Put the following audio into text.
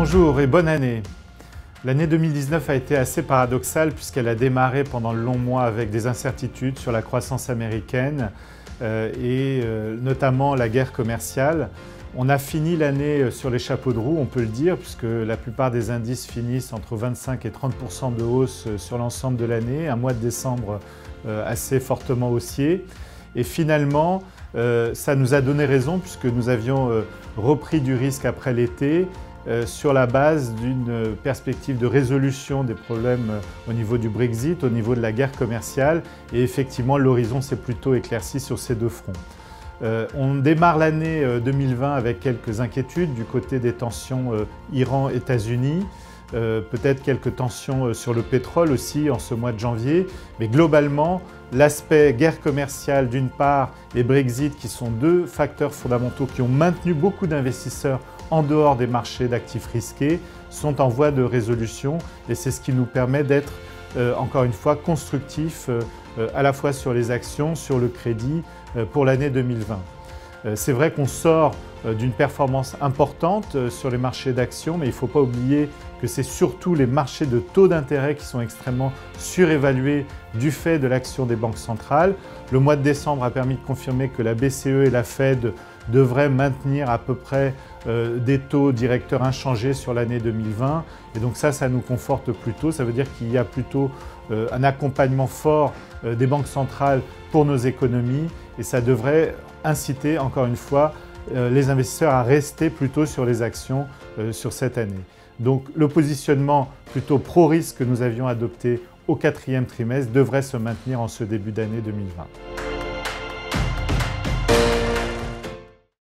Bonjour et bonne année. L'année 2019 a été assez paradoxale puisqu'elle a démarré pendant le long mois avec des incertitudes sur la croissance américaine et notamment la guerre commerciale. On a fini l'année sur les chapeaux de roue, on peut le dire, puisque la plupart des indices finissent entre 25 et 30% de hausse sur l'ensemble de l'année, un mois de décembre assez fortement haussier. Et finalement, ça nous a donné raison puisque nous avions repris du risque après l'été sur la base d'une perspective de résolution des problèmes au niveau du Brexit, au niveau de la guerre commerciale. Et effectivement, l'horizon s'est plutôt éclairci sur ces deux fronts. On démarre l'année 2020 avec quelques inquiétudes du côté des tensions Iran-États-Unis, peut-être quelques tensions sur le pétrole aussi en ce mois de janvier, mais globalement, l'aspect guerre commerciale d'une part et Brexit qui sont deux facteurs fondamentaux qui ont maintenu beaucoup d'investisseurs en dehors des marchés d'actifs risqués sont en voie de résolution et c'est ce qui nous permet d'être encore une fois constructifs à la fois sur les actions, sur le crédit pour l'année 2020. C'est vrai qu'on sort d'une performance importante sur les marchés d'actions, mais il ne faut pas oublier que c'est surtout les marchés de taux d'intérêt qui sont extrêmement surévalués du fait de l'action des banques centrales. Le mois de décembre a permis de confirmer que la BCE et la Fed devraient maintenir à peu près des taux directeurs inchangés sur l'année 2020. Et donc ça nous conforte plutôt. Ça veut dire qu'il y a plutôt un accompagnement fort des banques centrales pour nos économies et ça devrait inciter encore une fois les investisseurs à rester plutôt sur les actions sur cette année. Donc le positionnement plutôt pro-risque que nous avions adopté au quatrième trimestre devrait se maintenir en ce début d'année 2020.